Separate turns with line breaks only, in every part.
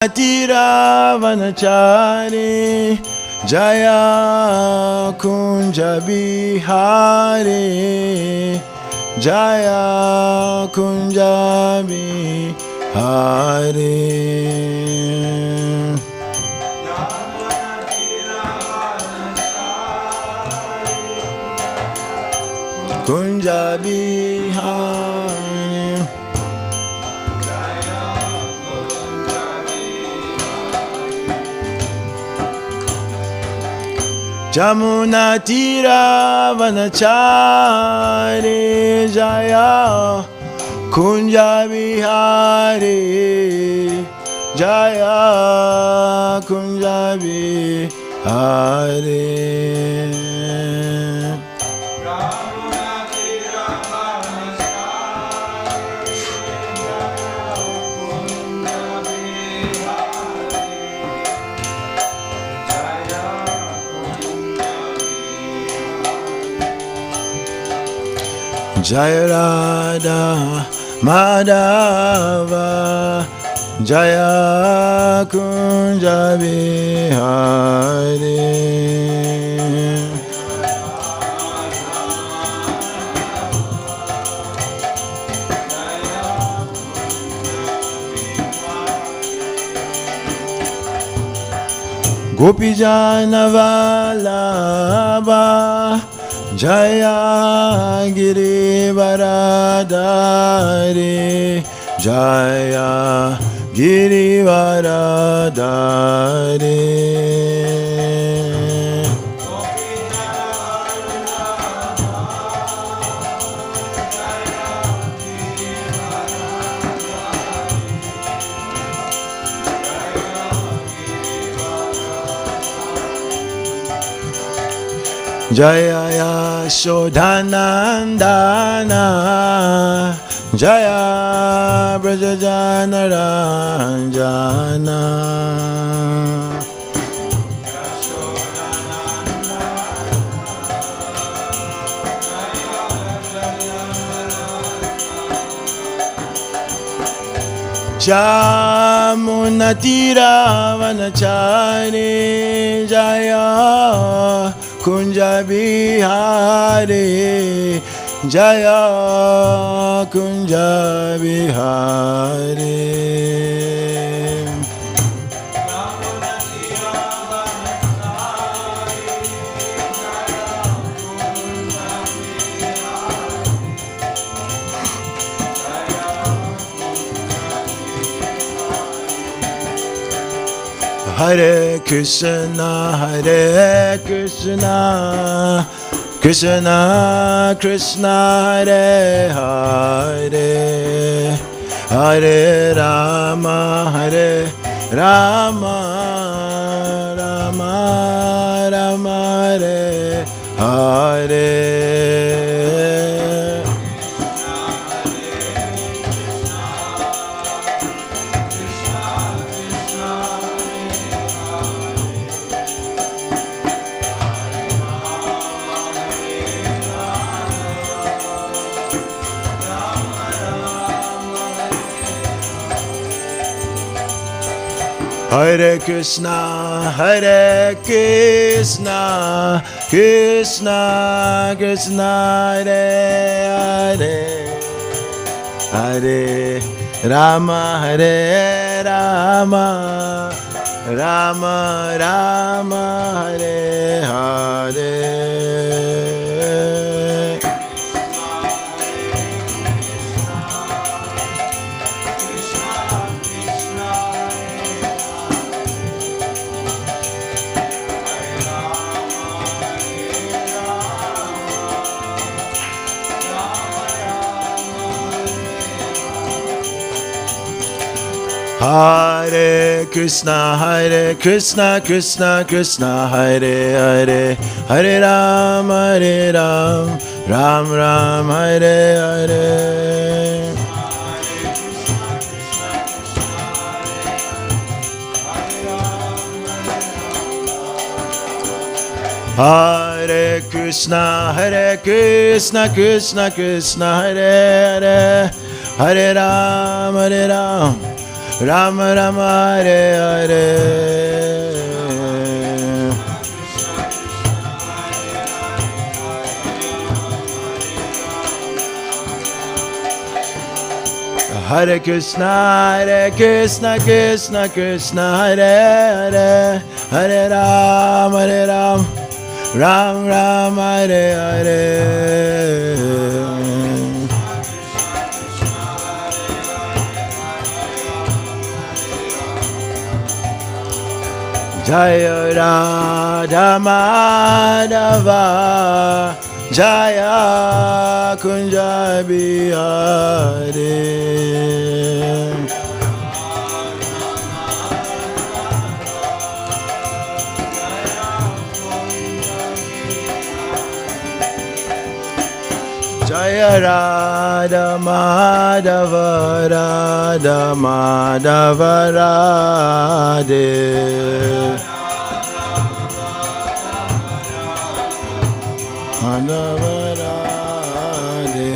Tiravanachari Jaya Kunja Bihari Jaya Kunja Bihari Kunja Bihari Jamuna Tiravanachari Jaya Kunja Bihari Jaya Kunja Bihari Jaya Radha Madhava Jaya Kunja Bihari Gopijana Vallabha Jaya Girivaradari Jaya Girivaradari Jaya Yashodhanandana Jaya Brajajana Ranjana Jamuna Tiravanachari Jaya Kunja Bihari Jaya Kunja Bihari Hare Krishna, Krishna Krishna Hare Hare, Hare Rama, Rama Rama Hare Hare. Hare Krishna, Krishna Krishna Hare Hare, Hare Rama, Rama Rama Hare Hare. Hare Krishna, Krishna Krishna Hare Hare, Hare Ram, Ram Ram Hare Hare. Hare Krishna, Krishna Krishna Hare Hare, Hare Ram, Rama Rama Hare Hare. Hare Krishna, Krishna Krishna, Hare Hare, Hare Ram, Ram Ram, Hare Hare. Jaya Radha Madhava, Jaya Kunja Bihari. Jaya Radha Madhava, Radha Madhava Radhe. Madhava Radhe.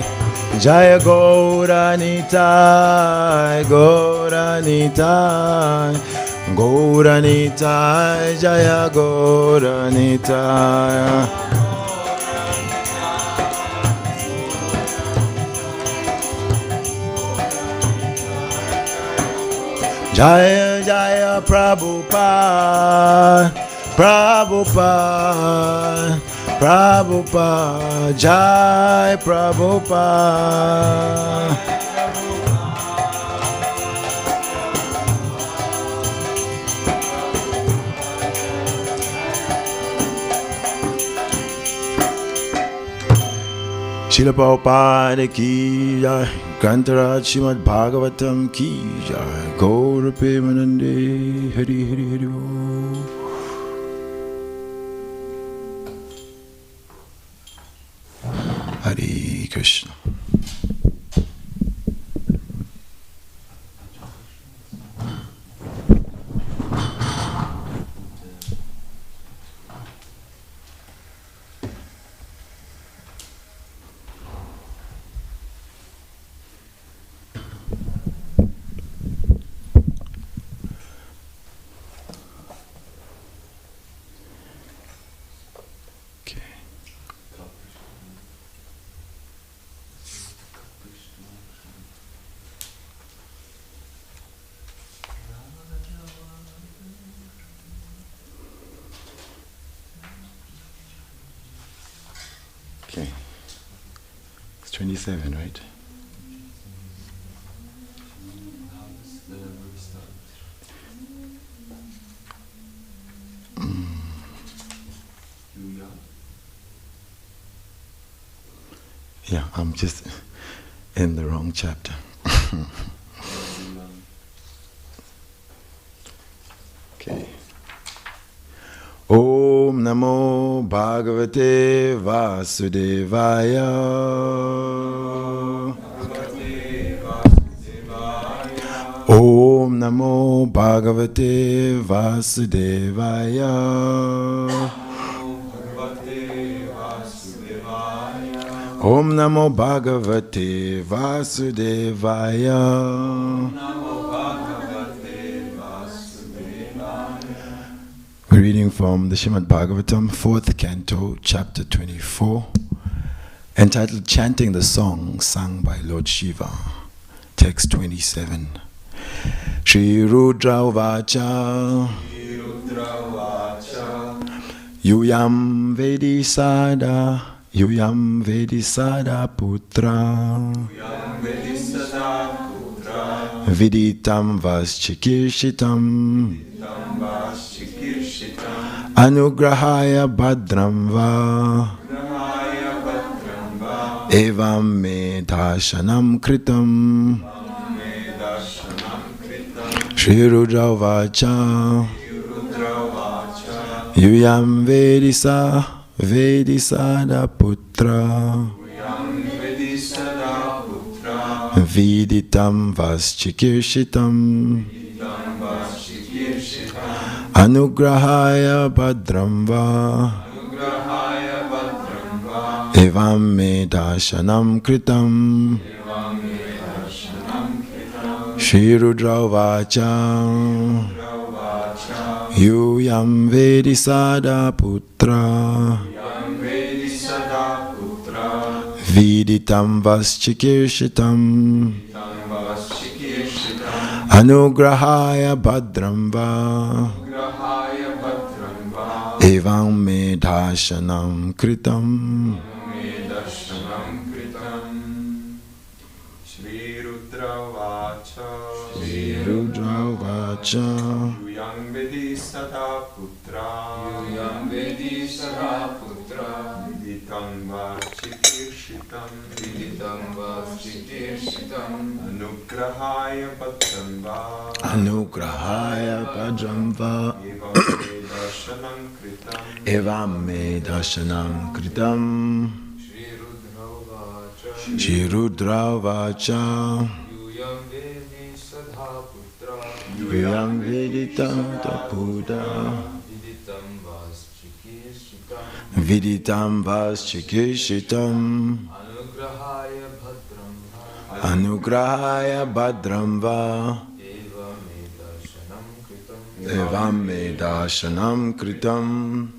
Jaya Gauranitai, Gauranitai, Gauranitai, Jaya Gauranitai. Jaya Jaya Prabhupada, Prabhupada, Prabhupada, Jai Prabhupada. Srila Prabhupada ki jai, Grantaraj Srimad Bhagavatam ki jai, Gaura Premanande, Hari Hari Hari Bo. Hare Krishna. Okay. It's 27, right? Yeah, I'm just in the wrong chapter. Okay. Om Namo Bhagavate Vasudevaya. Om Namo Bhagavate Vasudevaya. Om Namo Bhagavate Vasudevaya. We're reading from the Srimad Bhagavatam, 4th Canto, Chapter 24, entitled Chanting the Song Sung by Lord Shiva, Text 27. Shri Rudra Vacha Yuyam Vedi Sada Yuyam Vedi Sada Putra Viditam Vaschikishitam Anugrahaya Bhadram Va Evam Me Dashanam Kritam Shri Rudra Vacha Yuyam Vedisada Putra Viditam Vaschikishitam Anugrahaya Bhadram Va Evam Me Dashanam Kritam Shri Rudra Vacha Yuyam Vedi Sada Putra Viditam Vaschikirshitam Anugrahaya Bhadramva Evam me dashanam kritam
Shri Rudra Vacha
Shri Rudra Vacha
Yuyam Vedi Sada Putra Viditam Vaschikirshitam Anugrahaya Bhadramva
Evam me dashanam kritam Shri Rudra Vacha Yuyam Veditam Tapuda Viditam Vaschikirshitam Anugrahaya Bhadramva Evam me dashanam kritam.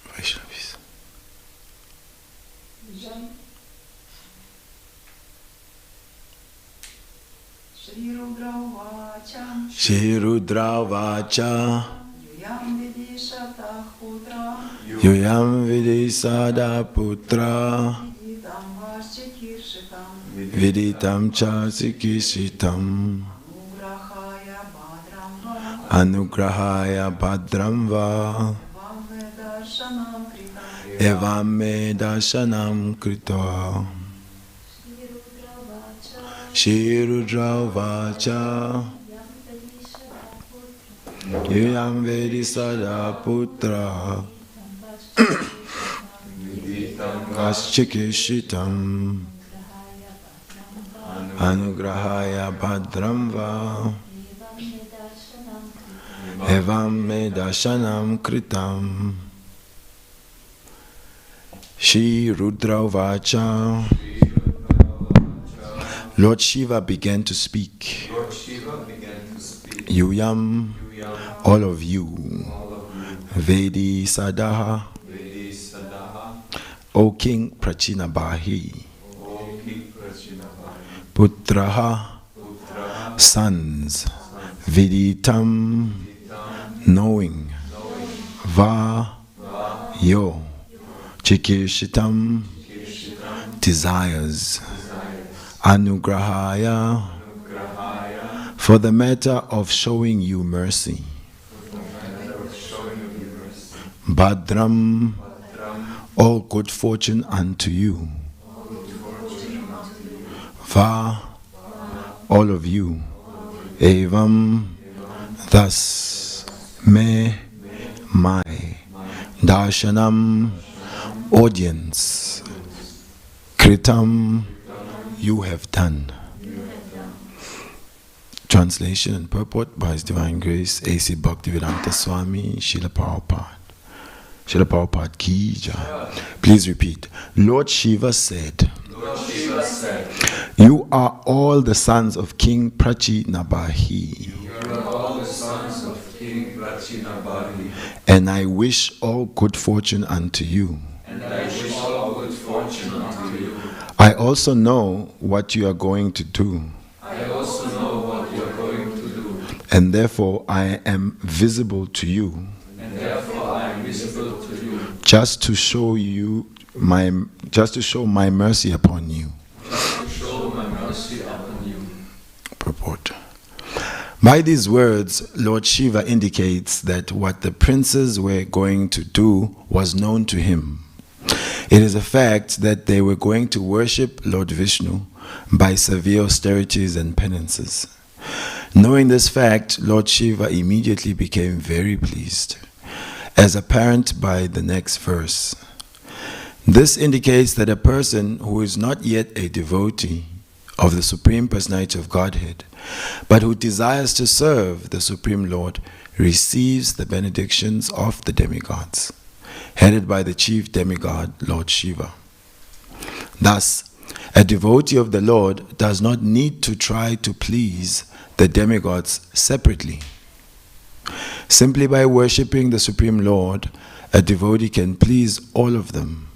Vaishnavis.
Shri Rudra Vacha
Shri Rudra Vacha
Yuyam Vedi Sada Putra
Yuyam Vidi Sada Putra
Viditam Vaschikiršitam
Viditam Chasikishitam
Anugrahaya
Anugrahaya
Bhadramva
Bhadramva
Vavedarshanam Kritam
Evam me dashanam krita. Shri Rudra Vacha Yuyam Vedi Sada Putra Vaschikishitam Anugrahaya Bhadramva Evam me dashanam kritam. Shri Rudra Vacha. Lord Shiva began to speak. Yuyam, all of you. Vedi Sadaha. O King Prachinabahi. Putraha. Sons. Viditam. Knowing. Va. Yo. Chikishitam. Desires. Anugrahaya, for the matter of showing you mercy. Bhadram, all good fortune unto you. Va, all of you. Evam, thus, me, my. Darshanam, audience. Kritam, you have done. Translation and purport by His Divine Grace A.C. Bhaktivedanta Swami Srila Prabhupada. Srila Prabhupada ki jai. Please repeat. Lord Shiva said, you are all the sons of King Prachinabahi. And I wish all good fortune unto you. I also know what you are going to do. And therefore I am visible to you. Just to show my mercy upon you. Purport. By these words, Lord Shiva indicates that what the princes were going to do was known to him. It is a fact that they were going to worship Lord Vishnu by severe austerities and penances. Knowing this fact, Lord Shiva immediately became very pleased, as apparent by the next verse. This indicates that a person who is not yet a devotee of the Supreme Personality of Godhead, but who desires to serve the Supreme Lord, receives the benedictions of the demigods, headed by the chief demigod, Lord Shiva. Thus, A devotee of the Lord does not need to try to please the demigods separately. Simply by worshipping the Supreme Lord, a devotee can please all of them.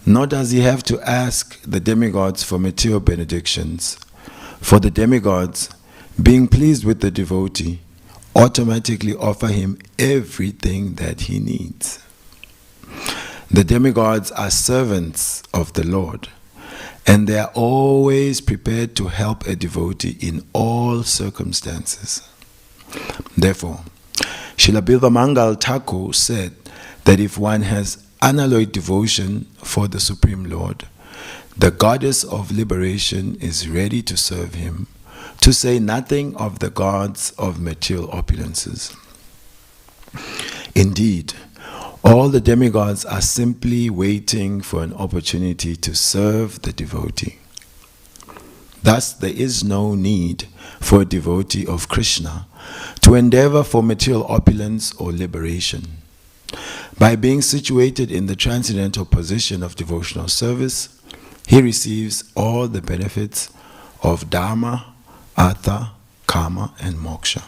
Nor does he have to ask the demigods for material benedictions, for the demigods, being pleased with the devotee, automatically offer him everything that he needs. The demigods are servants of the Lord, and they are always prepared to help a devotee in all circumstances. Therefore, Srila Bilvamangal Thakur said that if one has unalloyed devotion for the Supreme Lord, the goddess of liberation is ready to serve him, to say nothing of the gods of material opulences. Indeed, all the demigods are simply waiting for an opportunity to serve the devotee. Thus, there is no need for a devotee of Krishna to endeavor for material opulence or liberation. By being situated in the transcendental position of devotional service, he receives all the benefits of Dharma, Artha, Karma, and Moksha.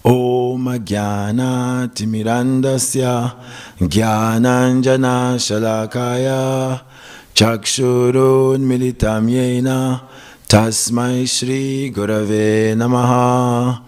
Om Jnana Timirandasya Jnananjana Shalakaya Chakshurun Militam Yena Tasmai Shri Gurave Namaha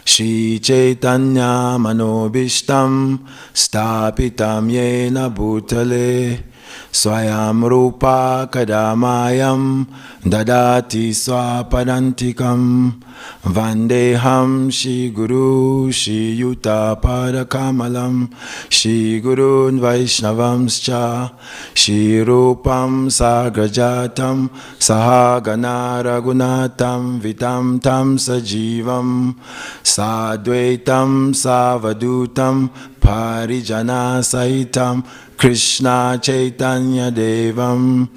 Shri Chaitanya Manobishtam Stapitam Yena Bhutale Swayam Rupa Kadamayam Dadati Swapadantikam Vandeham Shri Guru Shri Yuta Padakamalam Shri Gurun Vaishnavamscha Shri Rupam Sagrajatam Sahagana Ragunatam Vitam Tam Sajivam Sadvaitam Savadutam Parijana Saitam Krishna Chaitanya Devam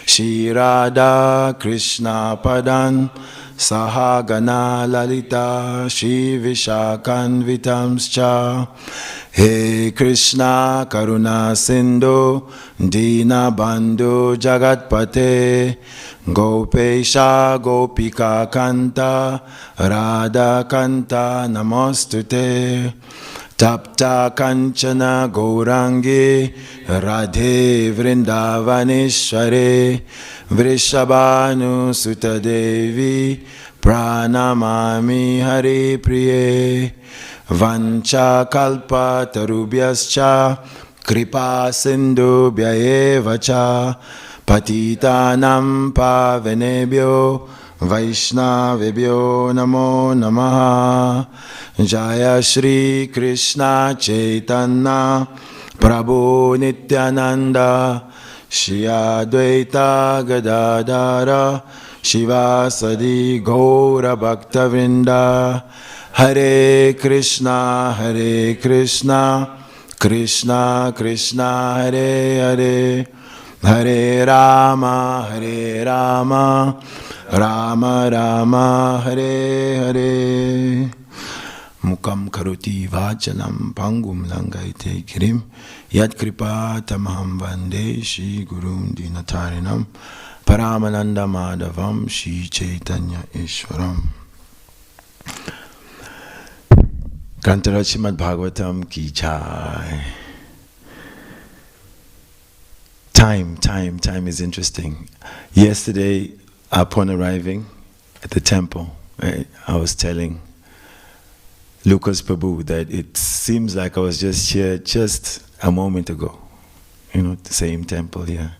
Shri Radha Krishna Padan Sahagana Lalita Shri Vishakan Vitamscha He Krishna Karuna Sindhu Dina Bandhu Jagatpate Gopesha Gopika Kanta Radha Kanta Namostute Tapta Kanchana Gaurangi Radhe Vrindavaneshware Vrishabhanu Sutta Devi Pranamami Hare Priye Vancha Kalpa Tarubhyascha Kripa Sindhubhya eva cha Patitanam Pavanebhyo Vaishnavebhyo Namo Namaha Jaya Shri Krishna Chaitanya Prabhu Nityananda Shri Advaita Gadadara Shivasadi Gaura Bhakta Vrinda Hare Krishna Krishna Krishna Hare Hare Hare Rama Rama Rama Hare Hare Mukam karoti vachanam pangum langaite kirim Yat kripa tamaham vande Shri Gurun Dinatarinam Paramananda Madhavam Shri Chaitanya Ishwaram. Grantara Srimad Bhagavatam ki jai. Time is interesting. Yesterday, upon arriving at the temple, I was telling Lucas Prabhu that it seems like I was just here just a moment ago. The same temple here,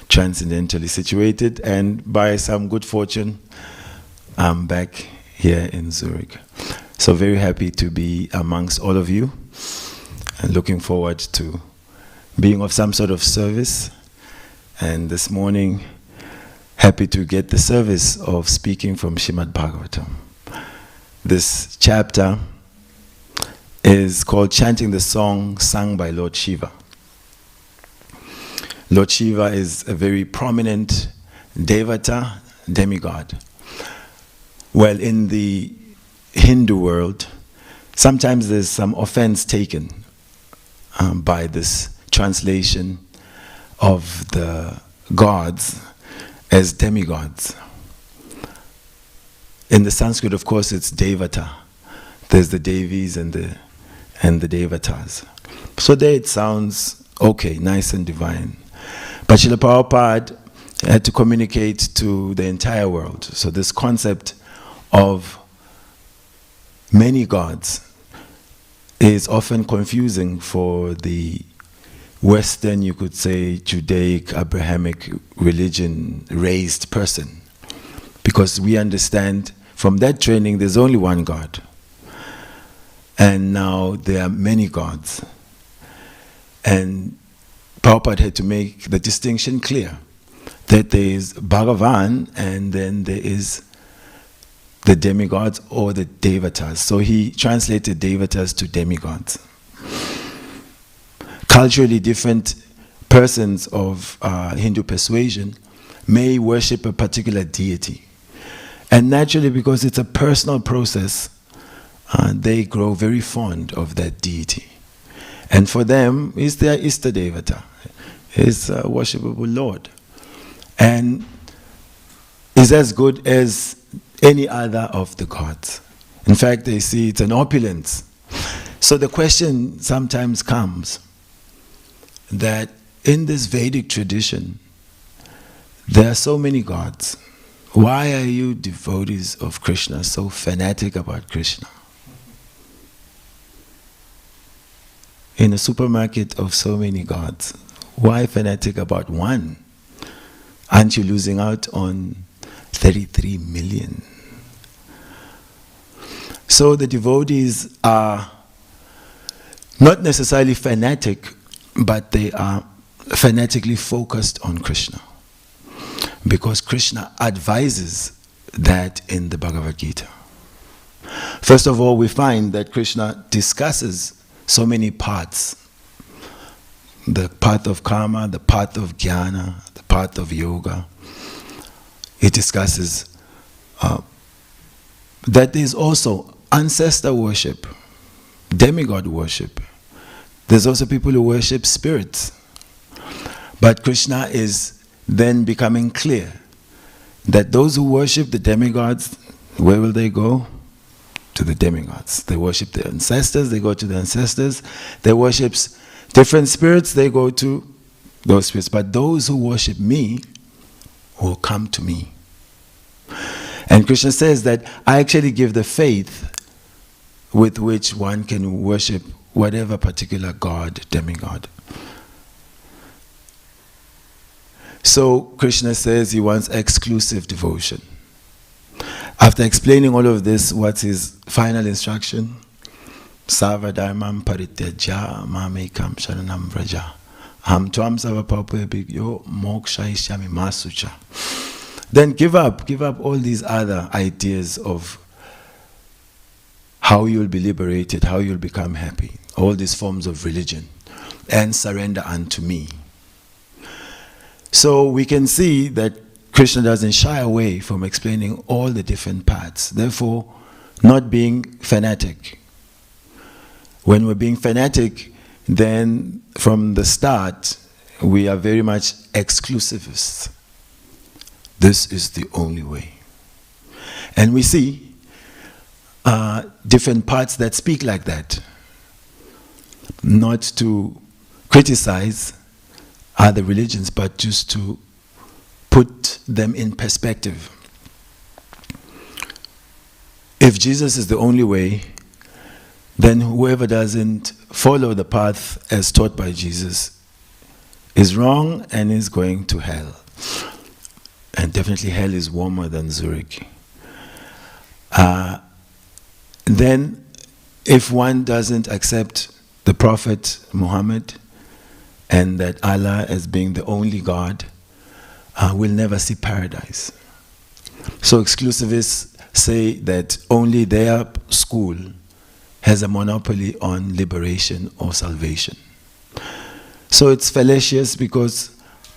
transcendentally situated, and by some good fortune, I'm back here in Zurich. So very happy to be amongst all of you, and looking forward to being of some sort of service. And this morning, happy to get the service of speaking from Srimad Bhagavatam. This chapter is called Chanting the Song Sung by Lord Shiva. Lord Shiva is a very prominent Devata, demigod. Well, in the Hindu world, sometimes there's some offense taken by this translation of the gods as demigods. In the Sanskrit, of course, it's Devata. There's the Devis and the Devatas. So there it sounds okay, nice and divine. But Srila Prabhupada had to communicate to the entire world. So this concept of many gods is often confusing for the Western, you could say, Judaic, Abrahamic religion raised person. Because we understand from that training there's only one God. And now there are many gods. And Prabhupada had to make the distinction clear that there is Bhagavan and then there is the demigods or the devatas. So he translated devatas to demigods. Culturally different persons of Hindu persuasion may worship a particular deity. And naturally, because it's a personal process, they grow very fond of that deity. And for them, it's their Ista Devata, is a worshipable Lord. And is as good as any other of the gods. In fact, they see it's an opulence. So the question sometimes comes that in this Vedic tradition, there are so many gods. Why are you devotees of Krishna so fanatic about Krishna? In a supermarket of so many gods, why fanatic about one? Aren't you losing out on 33 million? So the devotees are not necessarily fanatic, but they are fanatically focused on Krishna. Because Krishna advises that in the Bhagavad Gita. First of all, we find that Krishna discusses so many paths. The path of karma, the path of jnana, the path of yoga. He discusses that there is also ancestor worship, demigod worship. There's also people who worship spirits. But Krishna is then becoming clear that those who worship the demigods, where will they go? To the demigods. They worship their ancestors, they go to the ancestors. They worship different spirits, they go to those spirits. But those who worship me will come to me. And Krishna says that I actually give the faith with which one can worship whatever particular god, demigod. So Krishna says he wants exclusive devotion. After explaining all of this, what's his final instruction? Sarva dharmam parityaja mamekam sharanam vraja. Aham tvam sarva papabhyo mokshayishyami masucha. Then give up all these other ideas of how you'll be liberated, how you'll become happy, all these forms of religion, and surrender unto me. So we can see that Krishna doesn't shy away from explaining all the different paths, therefore not being fanatic. When we're being fanatic, then from the start, we are very much exclusivists. This is the only way. And we see different parts that speak like that. Not to criticize other religions, but just to put them in perspective. If Jesus is the only way, then whoever doesn't follow the path as taught by Jesus is wrong and is going to hell. And definitely hell is warmer than Zurich. Then if one doesn't accept the Prophet Muhammad and that Allah as being the only God, will never see paradise. So exclusivists say that only their school has a monopoly on liberation or salvation. So it's fallacious because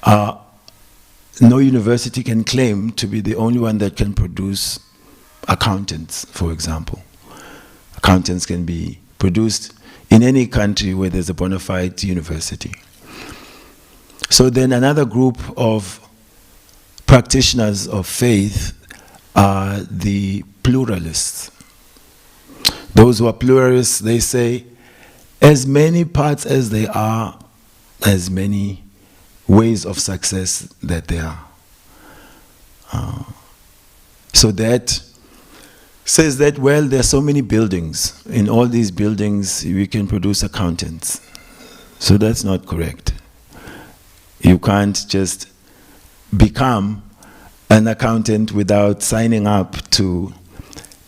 no university can claim to be the only one that can produce accountants, for example. Accountants can be produced in any country where there's a bona fide university. So then another group of practitioners of faith are the pluralists. Those who are pluralists, they say, as many parts as they are, as many ways of success that there are. So that says that, well, there are so many buildings. In all these buildings, we can produce accountants. So that's not correct. You can't just become an accountant without signing up to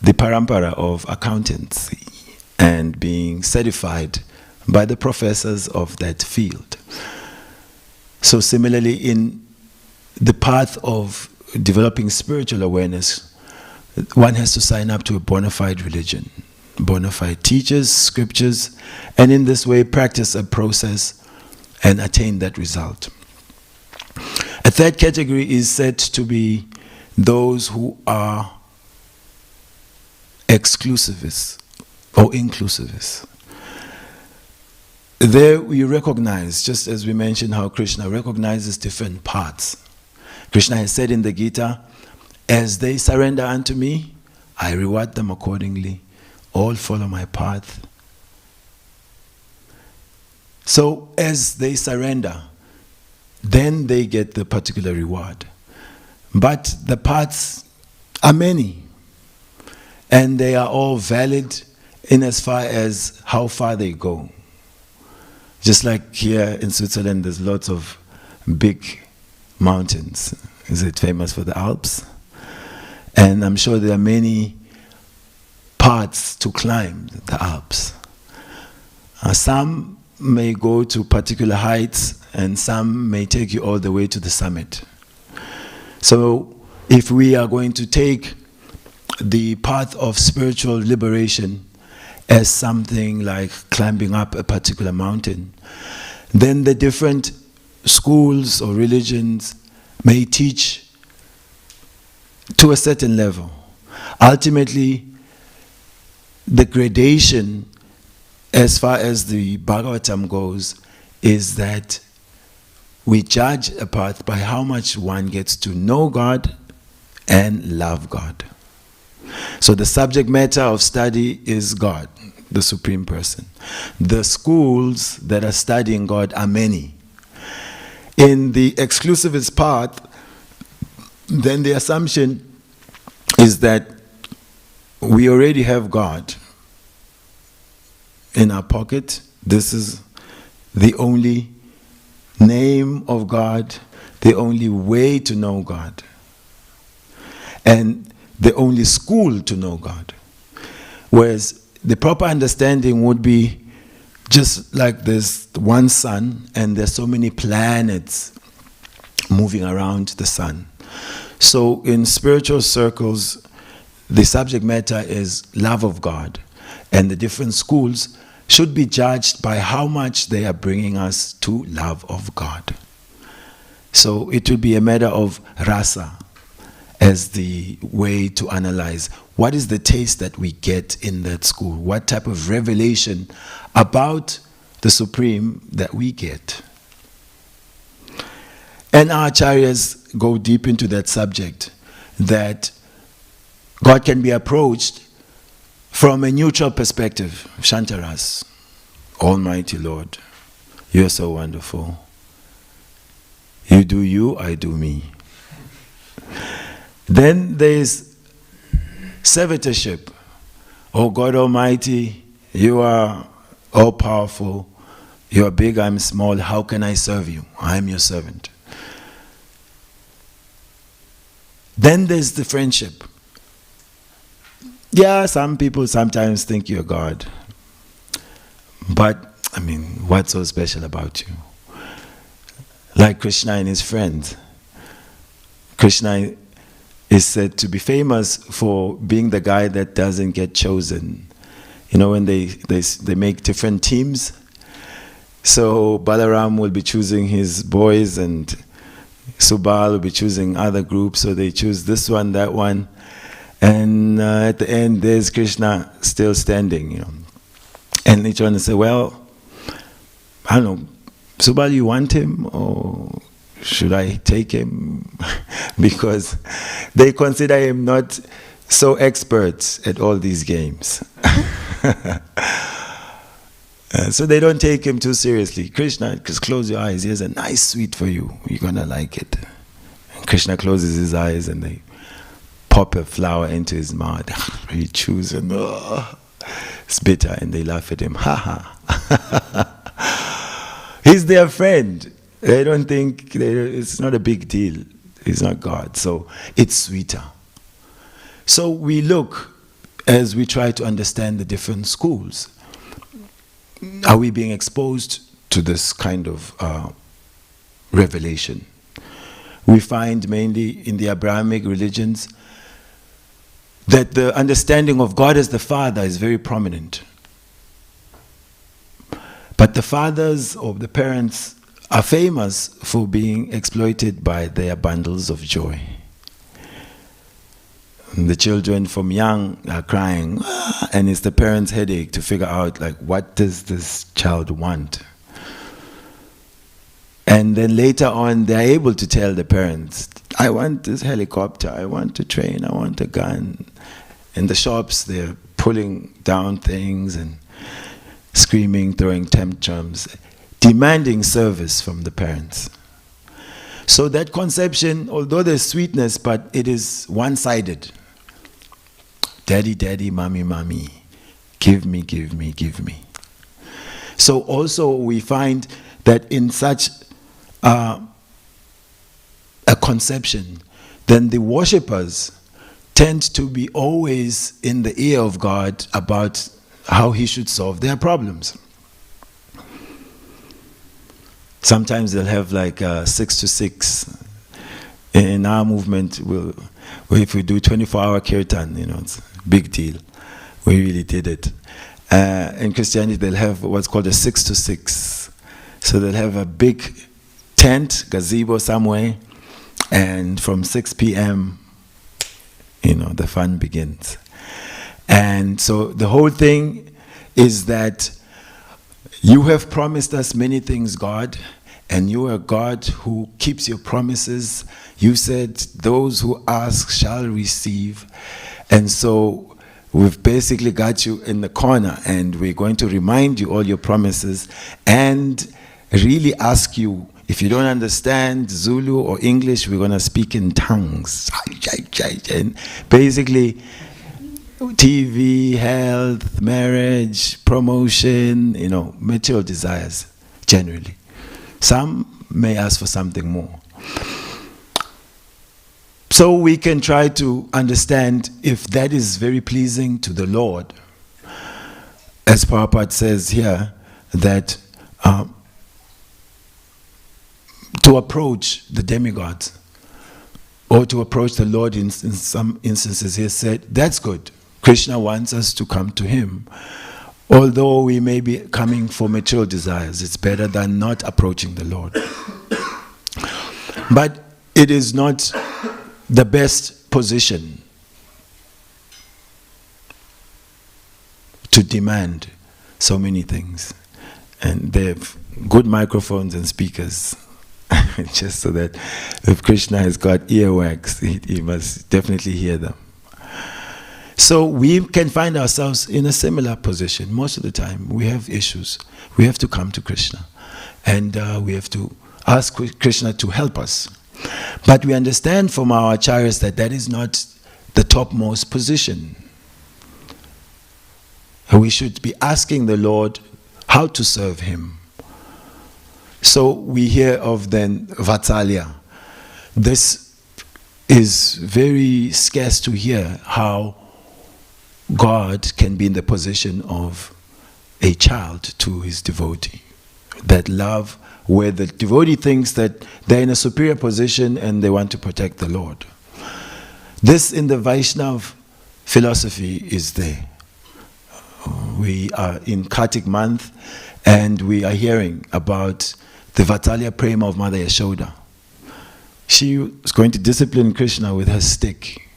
the parampara of accountancy and being certified by the professors of that field. So similarly, in the path of developing spiritual awareness, one has to sign up to a bona fide religion, bona fide teachers, scriptures, and in this way practice a process and attain that result. A third category is said to be those who are exclusivists or inclusivists. There we recognize, just as we mentioned how Krishna recognizes different parts. Krishna has said in the Gita, as they surrender unto me, I reward them accordingly. All follow my path. So as they surrender, then they get the particular reward. But the paths are many, and they are all valid in as far as how far they go. Just like here in Switzerland, there's lots of big mountains. Is it famous for the Alps? And I'm sure there are many paths to climb the Alps. Some may go to particular heights, and some may take you all the way to the summit. So if we are going to take the path of spiritual liberation as something like climbing up a particular mountain, then the different schools or religions may teach to a certain level. Ultimately, the gradation, as far as the Bhagavatam goes, is that we judge a path by how much one gets to know God and love God. So the subject matter of study is God, the Supreme Person. The schools that are studying God are many. In the exclusivist path, then the assumption is that we already have God in our pocket. This is the only name of God, the only way to know God, and the only school to know God. Whereas the proper understanding would be just like there's one sun and there's so many planets moving around the sun. So in spiritual circles, the subject matter is love of God, and the different schools should be judged by how much they are bringing us to love of God. So it will be a matter of rasa as the way to analyze what is the taste that we get in that school, what type of revelation about the Supreme that we get. And our acharyas go deep into that subject, that God can be approached from a neutral perspective. Shantaras, Almighty Lord, you are so wonderful. You do you, I do me. Then there's servitorship. Oh God Almighty, you are all powerful. You are big, I'm small. How can I serve you? I am your servant. Then there's the friendship. Yeah, some people sometimes think you're God. But, I mean, what's so special about you? Like Krishna and his friends. Krishna is said to be famous for being the guy that doesn't get chosen. You know, when they make different teams. So Balaram will be choosing his boys and Subal will be choosing other groups. So they choose this one, that one. And at the end, there's Krishna still standing, you know. And each one will say, well, I don't know, Subal, you want him? Or should I take him? Because they consider him not so expert at all these games. So they don't take him too seriously. Krishna, just close your eyes. Here's a nice sweet for you. You're going to like it. And Krishna closes his eyes and they pop a flower into his mouth. He chews and it's bitter, and they laugh at him. Ha ha. He's their friend. They don't think, it's not a big deal. He's not God. So it's sweeter. So we look as we try to understand the different schools. Are we being exposed to this kind of revelation? We find mainly in the Abrahamic religions that the understanding of God as the Father is very prominent. But the fathers or the parents are famous for being exploited by their bundles of joy. And the children from young are crying, and it's the parents' headache to figure out, like, what does this child want? And then later on, they're able to tell the parents, I want this helicopter, I want a train, I want a gun. In the shops, they're pulling down things and screaming, throwing tantrums, demanding service from the parents. So that conception, although there's sweetness, but it is one-sided. Daddy, daddy, mommy, mommy, give me, give me, give me. So also we find that in such a conception, then the worshippers tend to be always in the ear of God about how he should solve their problems. Sometimes they'll have like 6 to 6. In our movement, if we do 24-hour kirtan, it's a big deal. We really did it. In Christianity, they'll have what's called a 6 to 6. So they'll have a big tent, gazebo somewhere, and from 6 p.m., the fun begins. And so the whole thing is that you have promised us many things, God, and you are a God who keeps your promises. You said, those who ask shall receive. And so we've basically got you in the corner, and we're going to remind you all your promises and really ask you, if you don't understand Zulu or English, we're going to speak in tongues. And basically, TV, health, marriage, promotion, material desires, generally. Some may ask for something more. So we can try to understand if that is very pleasing to the Lord. As Prabhupada says here, that to approach the demigods, or to approach the Lord in some instances, he has said, that's good. Krishna wants us to come to him. Although we may be coming for material desires, it's better than not approaching the Lord. But it is not the best position to demand so many things. And they have good microphones and speakers, just so that if Krishna has got earwax, he must definitely hear them. So we can find ourselves in a similar position. Most of the time, we have issues. We have to come to Krishna. And we have to ask Krishna to help us. But we understand from our acharyas that that is not the topmost position. We should be asking the Lord how to serve him. So we hear of then Vatsalya. This is very scarce to hear, how God can be in the position of a child to his devotee. That love where the devotee thinks that they're in a superior position and they want to protect the Lord. This in the Vaishnav philosophy is there. We are in Kartik month and we are hearing about the Vatsalya Prema of Mother Yashoda. She was going to discipline Krishna with her stick.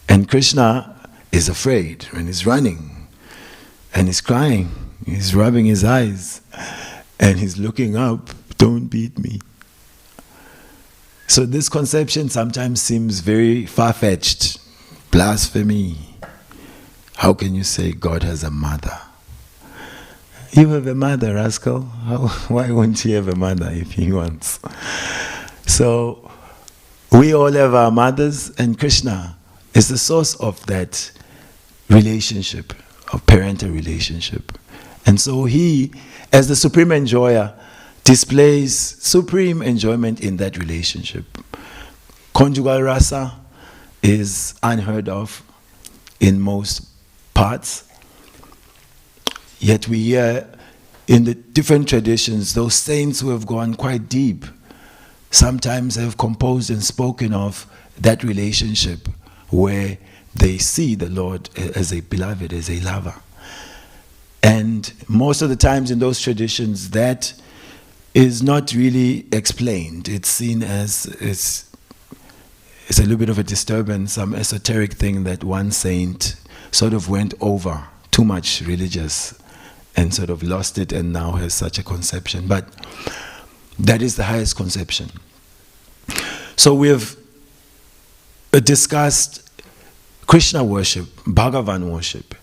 And Krishna is afraid and he's running and he's crying, he's rubbing his eyes and he's looking up, don't beat me. So this conception sometimes seems very far-fetched. Blasphemy. How can you say God has a mother? You have a mother, rascal. Why won't he have a mother if he wants? So we all have our mothers, and Krishna is the source of that relationship, of parental relationship. And so he, as the supreme enjoyer, displays supreme enjoyment in that relationship. Conjugal rasa is unheard of in most parts. Yet we hear in the different traditions, those saints who have gone quite deep, sometimes have composed and spoken of that relationship where they see the Lord as a beloved, as a lover. And most of the times in those traditions, that is not really explained. It's seen as it's a little bit of a disturbance, some esoteric thing that one saint sort of went over, too much religious, and sort of lost it and now has such a conception. But that is the highest conception. So we have discussed Krishna worship, Bhagavan worship,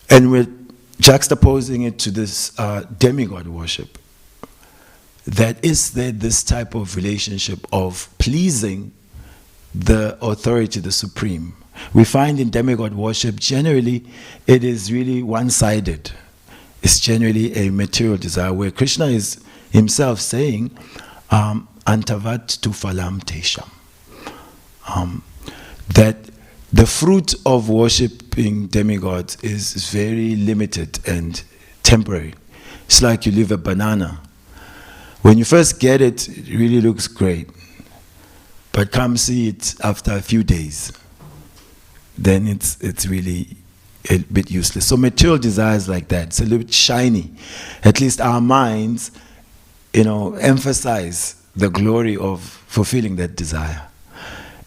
and we're juxtaposing it to this demigod worship. That is this type of relationship of pleasing the authority, the supreme. We find in demigod worship, generally, it is really one-sided. It's generally a material desire, where Krishna is himself saying, antavat tu phalam tesham. That the fruit of worshipping demigods is very limited and temporary. It's like you leave a banana. When you first get it, it really looks great. But come see it after a few days. Then it's really a bit useless. So material desires like that, it's a little bit shiny. At least our minds, emphasize the glory of fulfilling that desire.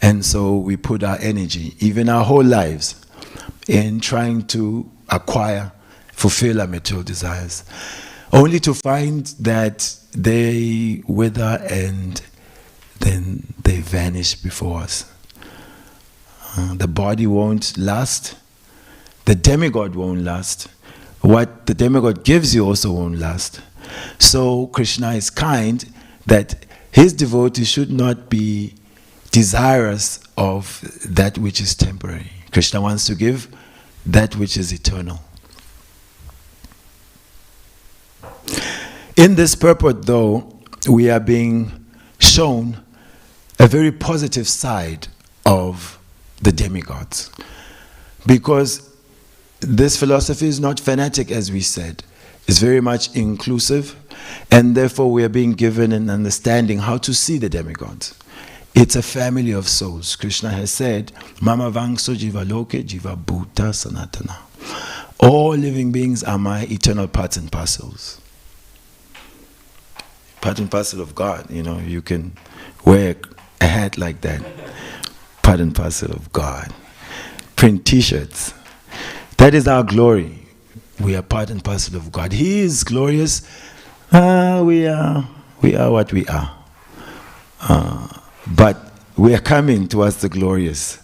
And so we put our energy, even our whole lives, in trying to fulfill our material desires. Only to find that they wither and then they vanish before us. The body won't last. The demigod won't last. What the demigod gives you also won't last. So Krishna is kind that his devotees should not be desirous of that which is temporary. Krishna wants to give that which is eternal. In this purport, though, we are being shown a very positive side of the demigods. Because this philosophy is not fanatic, as we said. It's very much inclusive, and therefore we are being given an understanding how to see the demigods. It's a family of souls. Krishna has said, Mama Vangso Jiva Loke Jiva Bhuta Sanatana. All living beings are my eternal parts and parcels. Part and parcel of God. You can wear a hat like that. Part and parcel of God. Print t-shirts. That is our glory. We are part and parcel of God. He is glorious. We are what we are. But we are coming towards the glorious.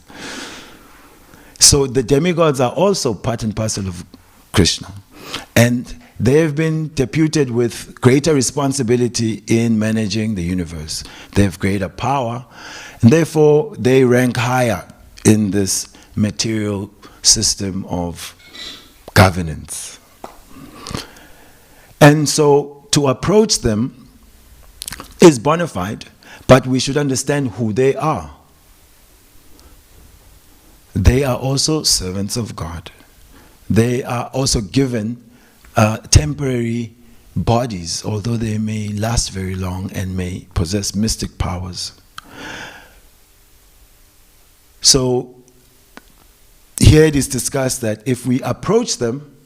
So the demigods are also part and parcel of Krishna. And they have been deputed with greater responsibility in managing the universe. They have greater power, and therefore they rank higher in this material system of governance. And so to approach them is bona fide, but we should understand who they are. They are also servants of God. They are also given temporary bodies, although they may last very long and may possess mystic powers. So here it is discussed that if we approach them,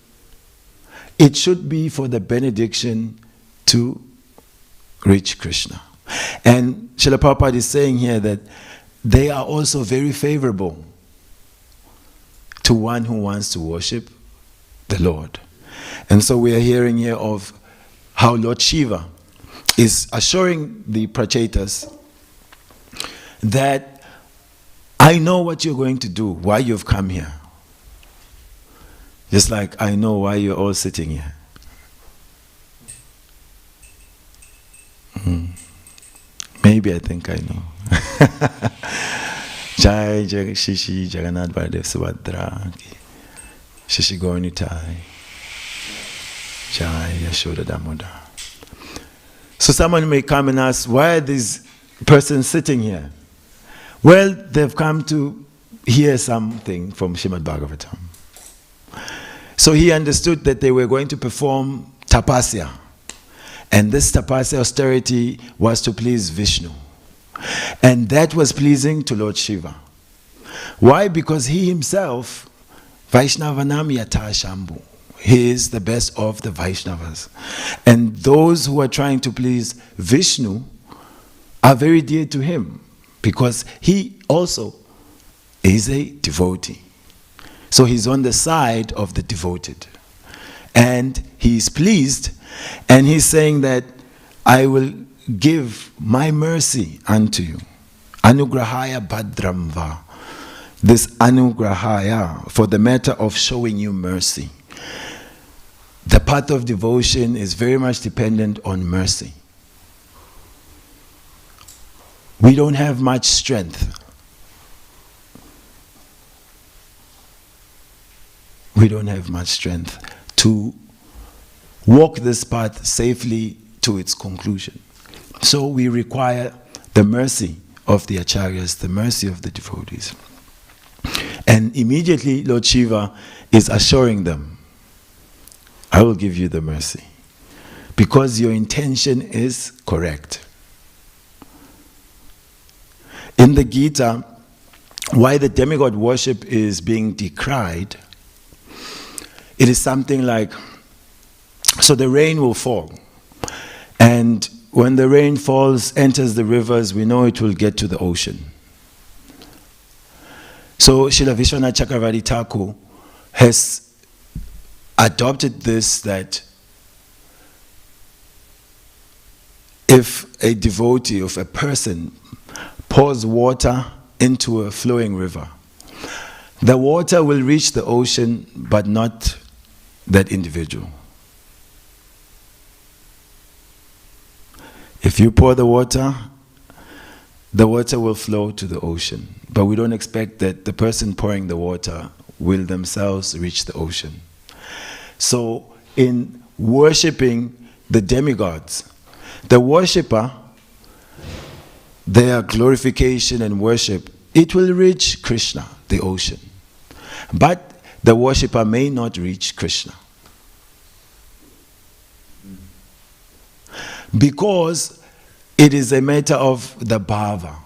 it should be for the benediction to reach Krishna. And Srila Prabhupada is saying here that they are also very favorable to one who wants to worship the Lord. And so we are hearing here of how Lord Shiva is assuring the Prachetas that I know what you're going to do, why you've come here. Just like I know why you're all sitting here. Maybe I think I know. Jai Shishi Jagannath Baladev Subhadra Shishi Gauranitai Jai Yashoda Damoda. So someone may come and ask, why are these persons sitting here? Well, they've come to hear something from Srimad Bhagavatam. So he understood that they were going to perform tapasya. And this tapasya austerity was to please Vishnu. And that was pleasing to Lord Shiva. Why? Because he himself, Vaishnavanam Yata Shambhu, he is the best of the Vaishnavas. And those who are trying to please Vishnu are very dear to him, because he also is a devotee. So he's on the side of the devoted. And he's pleased, and he's saying that I will give my mercy unto you. Anugrahaya Bhadramva. This Anugrahaya, for the matter of showing you mercy. The path of devotion is very much dependent on mercy. We don't have much strength. We don't have much strength to walk this path safely to its conclusion. So we require the mercy of the acharyas, the mercy of the devotees. And immediately Lord Shiva is assuring them, I will give you the mercy, because your intention is correct. In the Gita, why the demigod worship is being decried, it is something like, so the rain will fall, and when the rain falls, enters the rivers, we know it will get to the ocean. So Srila Vishwanath Chakravarti Thakur has adopted this, that if a devotee, if a person pours water into a flowing river, the water will reach the ocean, but not that individual. If you pour the water will flow to the ocean. But we don't expect that the person pouring the water will themselves reach the ocean. So in worshipping the demigods, the worshipper, their glorification and worship, it will reach Krishna, the ocean. But the worshipper may not reach Krishna. Because it is a matter of the bhava.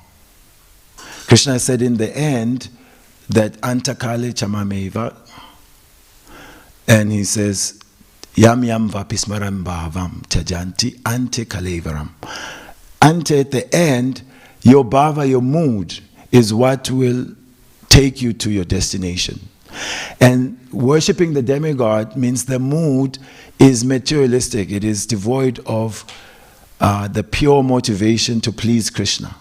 Krishna said in the end that antakale chamameva, and he says, yam yam vapismaram bhavam tajanti ante kalevaram. Ante, at the end, your bhava, your mood, is what will take you to your destination. And worshipping the demigod means the mood is materialistic. It is devoid of the pure motivation to please Krishna.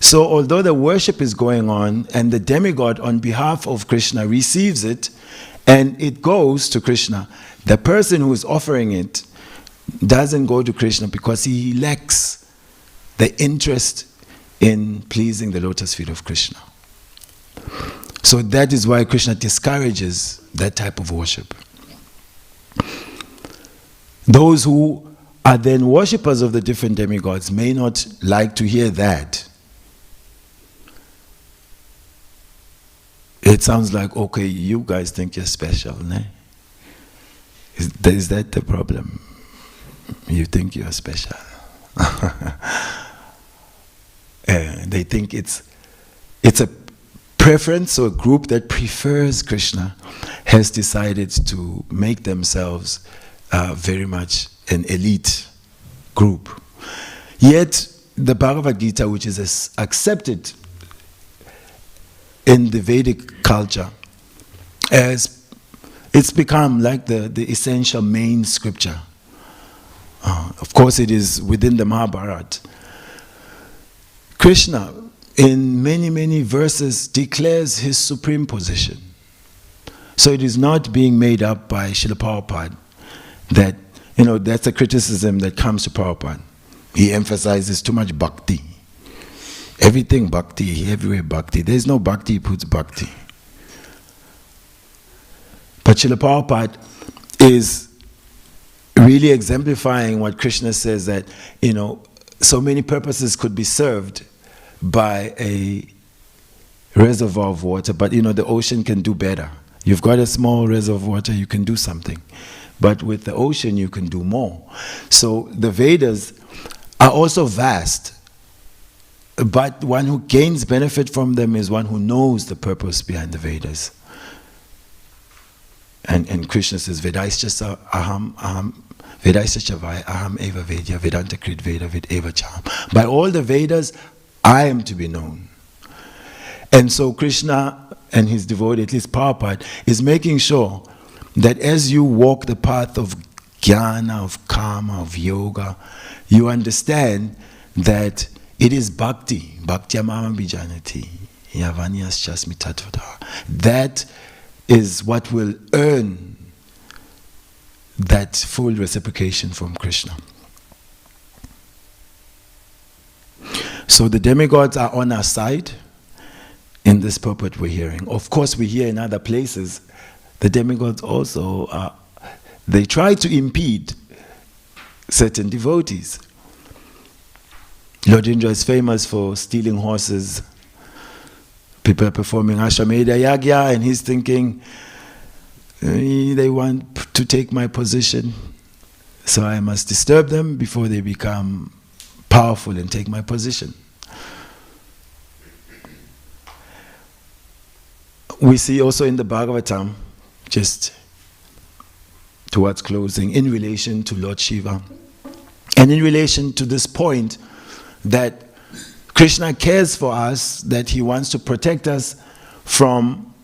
So although the worship is going on and the demigod on behalf of Krishna receives it and it goes to Krishna, the person who is offering it doesn't go to Krishna because he lacks the interest in pleasing the lotus feet of Krishna. So that is why Krishna discourages that type of worship. Those who are then worshippers of the different demigods may not like to hear that. It sounds like, okay, you guys think you're special, ne? Is that the problem? You think you're special. They think it's a preference, so a group that prefers Krishna has decided to make themselves very much an elite group. Yet the Bhagavad Gita, which is accepted in the Vedic culture, as it's become like the essential main scripture. Of course, it is within the Mahabharata. Krishna in many, many verses declares his supreme position. So it is not being made up by Srila Prabhupada that, that's a criticism that comes to Prabhupada. He emphasizes too much bhakti. Everything bhakti, everywhere bhakti. There's no bhakti, he puts bhakti. But Srila Prabhupada is really exemplifying what Krishna says, that, so many purposes could be served by a reservoir of water, but the ocean can do better. You've got a small reservoir of water, you can do something. But with the ocean, you can do more. So the Vedas are also vast, but one who gains benefit from them is one who knows the purpose behind the Vedas. And Krishna says, Vedaischa aham Vedaischa vai aham eva vedya Vedanta krit veda vid eva cham. By all the Vedas, I am to be known. And so Krishna and his devotee, at least Prabhupada, is making sure that as you walk the path of jnana, of karma, of yoga, you understand that it is bhakti, bhaktyamama bijanati, yavanyas chasmi tatvada. That is what will earn that full reciprocation from Krishna. So the demigods are on our side in this purport we're hearing. Of course, we hear in other places the demigods also they try to impede certain devotees. Lord Indra is famous for stealing horses. People are performing Ashwamedha Yagya, and he's thinking, they want to take my position, so I must disturb them before they become powerful and take my position. We see also in the Bhagavatam, just towards closing, in relation to Lord Shiva, and in relation to this point that Krishna cares for us, that he wants to protect us from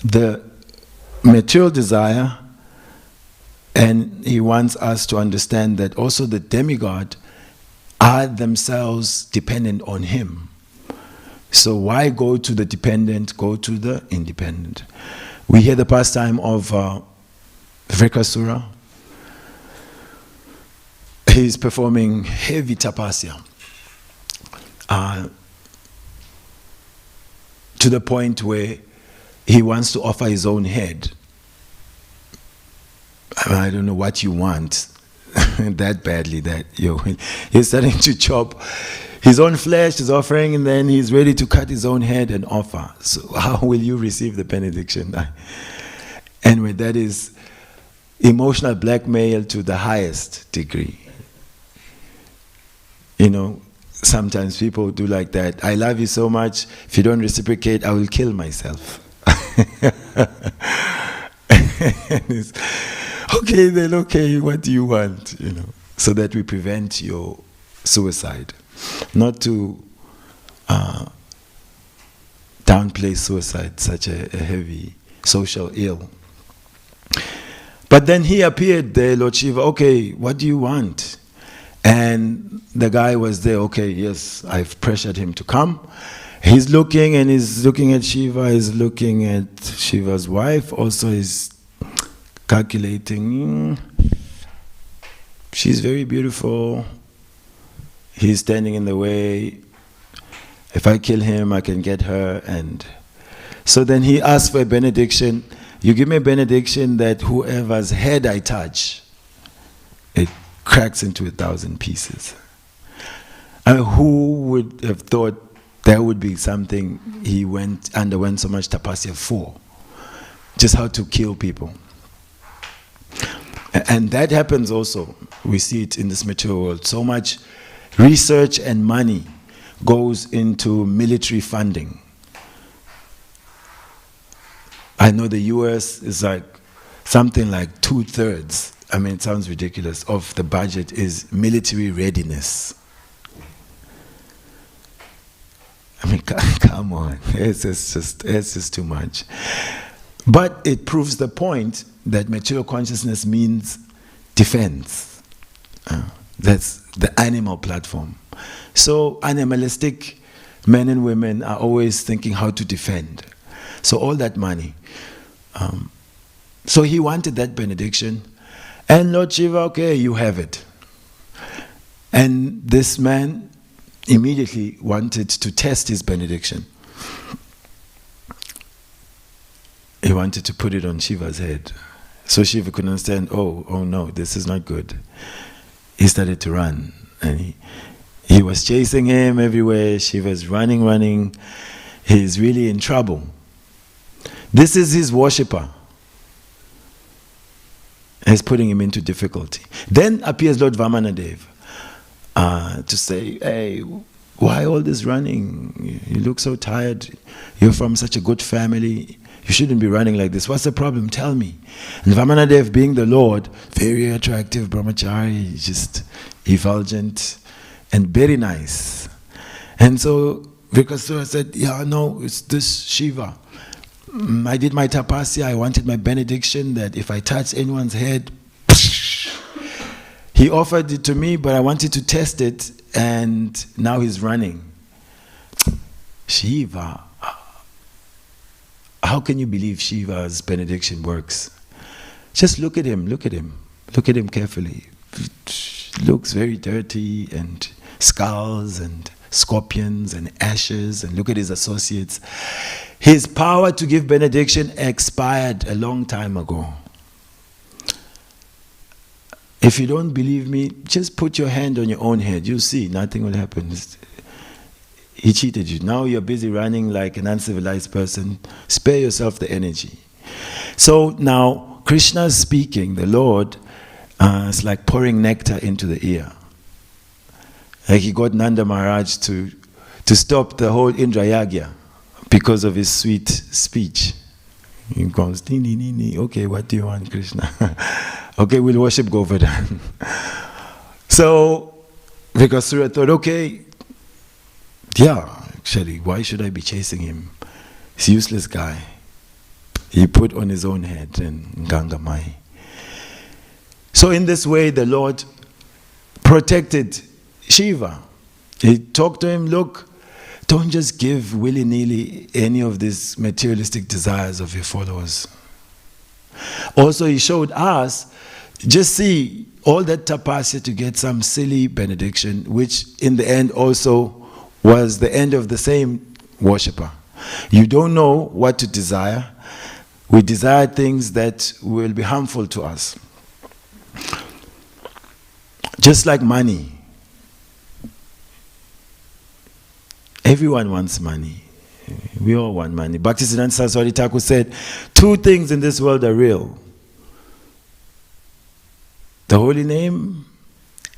the material desire, and he wants us to understand that also the demigod are themselves dependent on him. So why go to the dependent, go to the independent? We hear the pastime of Vrikasura. He's performing heavy tapasya to the point where he wants to offer his own head. I don't know what you want that badly that he's starting to chop his own flesh, his offering, and then he's ready to cut his own head and offer. So how will you receive the benediction? Anyway, that is emotional blackmail to the highest degree. Sometimes people do like that. I love you so much, if you don't reciprocate, I will kill myself. Okay, then okay, what do you want? So that we prevent your suicide. Not to downplay suicide, such a heavy social ill. But then he appeared there, Lord Shiva, okay, what do you want? And the guy was there, okay, yes, I've pressured him to come. He's looking and he's looking at Shiva, he's looking at Shiva's wife, also he's calculating, she's very beautiful, he's standing in the way, if I kill him, I can get her. And so then he asked for a benediction. You give me a benediction that whoever's head I touch, it cracks into 1,000 pieces. Who would have thought that would be something he underwent so much tapasya for? Just how to kill people. And that happens also. We see it in this material world. So much research and money goes into military funding. I know the US is like something like 2/3, I mean, it sounds ridiculous, of the budget is military readiness. I mean, come on, it's just too much. But it proves the point that material consciousness means defense. That's the animal platform. So animalistic men and women are always thinking how to defend. So all that money. So he wanted that benediction. And Lord Shiva, okay, you have it. And this man immediately wanted to test his benediction. He wanted to put it on Shiva's head. So Shiva could understand, oh no, this is not good. He started to run. And he was chasing him everywhere. Shiva's running. He's really in trouble. This is his worshipper. He's putting him into difficulty. Then appears Lord Vamanadev to say, hey, why all this running? You look so tired. You're from such a good family. You shouldn't be running like this. What's the problem? Tell me. And Vamanadev, being the Lord, very attractive brahmachari, just effulgent and very nice. And so Vikasura said, yeah, no, it's this Shiva. I did my tapasya, I wanted my benediction that if I touch anyone's head, he offered it to me, but I wanted to test it, and now he's running. Shiva. How can you believe Shiva's benediction works? Just look at him. Look at him carefully. Looks very dirty, and skulls and scorpions and ashes, and look at his associates. His power to give benediction expired a long time ago. If you don't believe me, just put your hand on your own head. You'll see, nothing will happen. He cheated you. Now you're busy running like an uncivilized person. Spare yourself the energy. So now, Krishna is speaking, the Lord, is like pouring nectar into the ear. Like he got Nanda Maharaj to stop the whole Indra Yagya because of his sweet speech. He goes, okay, what do you want, Krishna? Okay, we'll worship Govardhan. So, Vikasura thought, okay, yeah, actually, why should I be chasing him? He's a useless guy. He put on his own head and Ganga Mai. So in this way, the Lord protected Shiva. He talked to him, look, don't just give willy-nilly any of these materialistic desires of your followers. Also, he showed us, just see all that tapasya to get some silly benediction, which in the end also was the end of the same worshipper. You don't know what to desire. We desire things that will be harmful to us. Just like money. Everyone wants money. We all want money. Bhaktisiddhanta Saraswati Thakur said, 2 things in this world are real. The holy name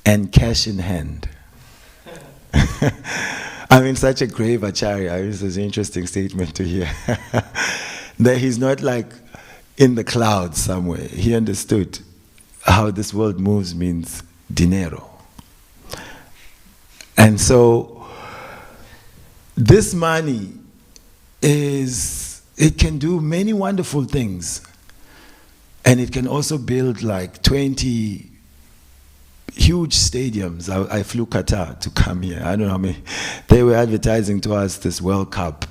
and cash in hand. I mean, such a grave acharya. This is an interesting statement to hear. That he's not like in the clouds somewhere. He understood how this world moves means dinero. And so, this money it can do many wonderful things. And it can also build like 20 huge stadiums. I flew Qatar to come here. I don't know how many. They were advertising to us this World Cup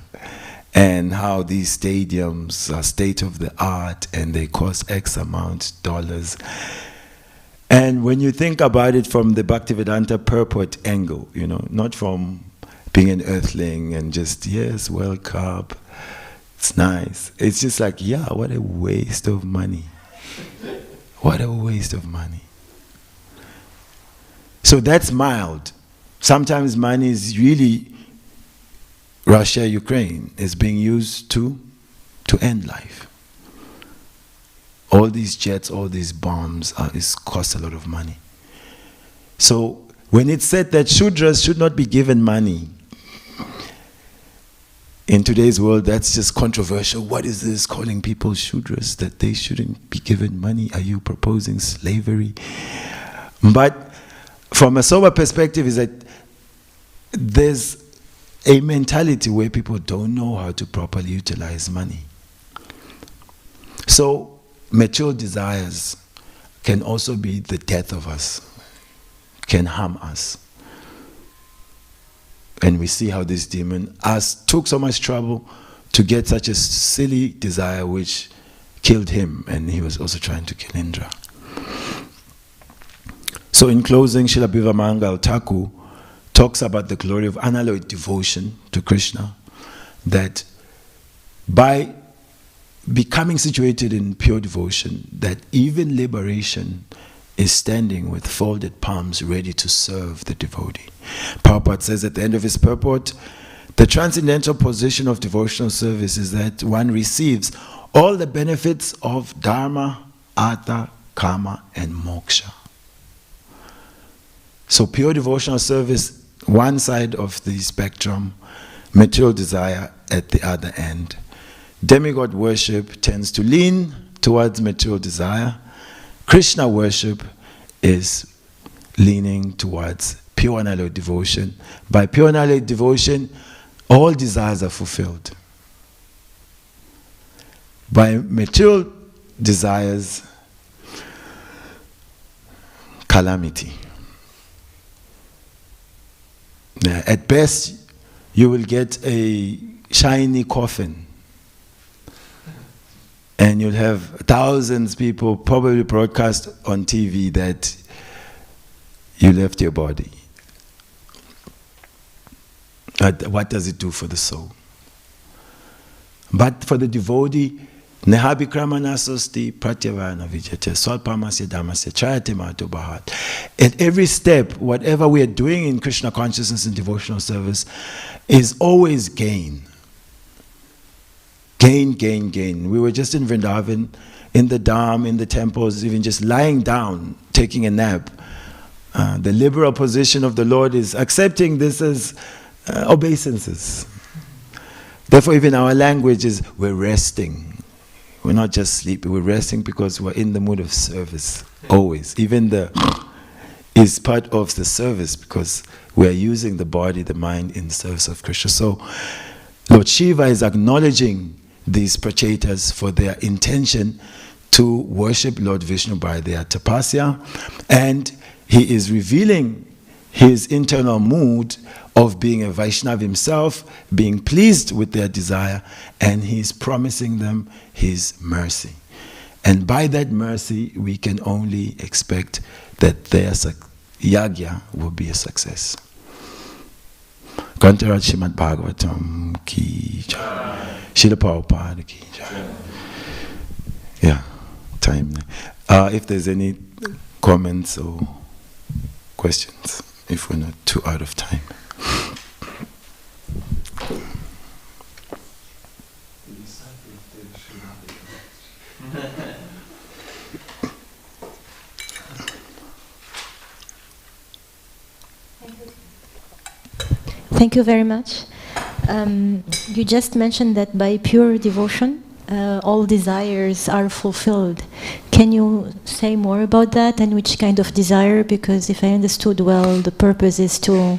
and how these stadiums are state of the art and they cost X amount dollars. And when you think about it from the Bhaktivedanta purport angle, you know, not from being an earthling and just, yes, World Cup, it's nice. It's just like, yeah, what a waste of money. What a waste of money. So that's mild. Sometimes money is really, Russia, Ukraine, is being used to end life. All these jets, all these bombs, cost a lot of money. So when it's said that Shudras should not be given money, in today's world, that's just controversial. What is this, calling people Shudras, that they shouldn't be given money? Are you proposing slavery? But from a sober perspective is that there's a mentality where people don't know how to properly utilize money. So mature desires can also be the death of us, can harm us. And we see how this demon took so much trouble to get such a silly desire which killed him, and he was also trying to kill Indra. So in closing, Srila Bivamangal Thakur talks about the glory of unalloyed devotion to Krishna, that by becoming situated in pure devotion, that even liberation is standing with folded palms ready to serve the devotee. Prabhupada says at the end of his purport, the transcendental position of devotional service is that one receives all the benefits of dharma, artha, kama, and moksha. So pure devotional service, one side of the spectrum, material desire at the other end. Demigod worship tends to lean towards material desire. Krishna worship is leaning towards pure unalloyed devotion. By pure unalloyed devotion, all desires are fulfilled. By material desires, calamity. Now, at best, you will get a shiny coffin, and you'll have thousands of people probably broadcast on TV that you left your body. What does it do for the soul? But for the devotee, Nehabikramanasosti pratyavana vijate swalpamasya dhamasya chayate mato bhavat. At every step, whatever we are doing in Krishna consciousness and devotional service is always gain. Gain, gain, gain. We were just in Vrindavan, in the Dham, in the temples, even just lying down, taking a nap. The liberal position of the Lord is accepting this as obeisances. Therefore, even our language is, we're resting. We're not just sleeping, we're resting because we're in the mood of service, always. Even the is part of the service because we're using the body, the mind in service of Krishna. So, Lord Shiva is acknowledging these prachetas for their intention to worship Lord Vishnu by their tapasya, and he is revealing his internal mood of being a Vaishnava himself, being pleased with their desire, and he's promising them his mercy. And by that mercy, we can only expect that their yagya will be a success. Kantaraj Srimad Bhagavatam ki jai. Srila Prabhupada ki jai. Yeah, time. If there's any comments or questions, if we're not too out of time.
Thank you very much. You just mentioned that by pure devotion, all desires are fulfilled. Can you say more about that and which kind of desire? Because if I understood well, the purpose is to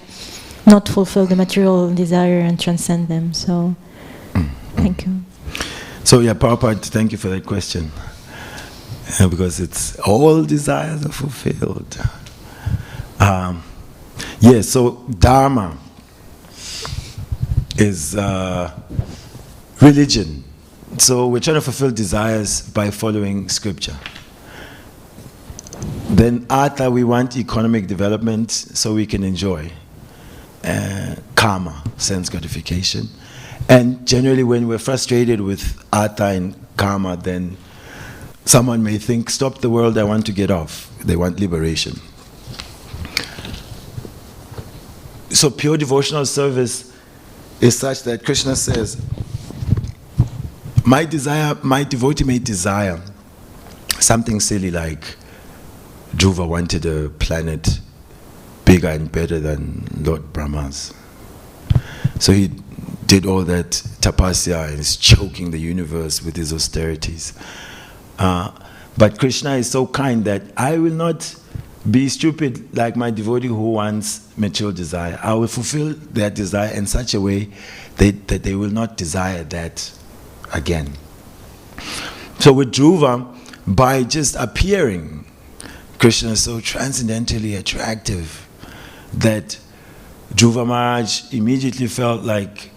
not fulfill the material desire and transcend them. So, thank you.
So yeah, Prabhupada, thank you for that question. Because it's all desires are fulfilled. Yes, so Dharma is religion. So we're trying to fulfill desires by following scripture. Then Artha, we want economic development so we can enjoy. Karma, sense gratification. And generally when we're frustrated with Artha and Karma, then someone may think, stop the world, I want to get off. They want liberation. So pure devotional service is such that Krishna says, my devotee may desire something silly like Dhruva wanted a planet bigger and better than Lord Brahma's. So he did all that tapasya and is choking the universe with his austerities. But Krishna is so kind that I will not be stupid like my devotee who wants material desire. I will fulfill their desire in such a way that they will not desire that again. So with Dhruva, by just appearing, Krishna is so transcendentally attractive that Dhruva Maharaj immediately felt like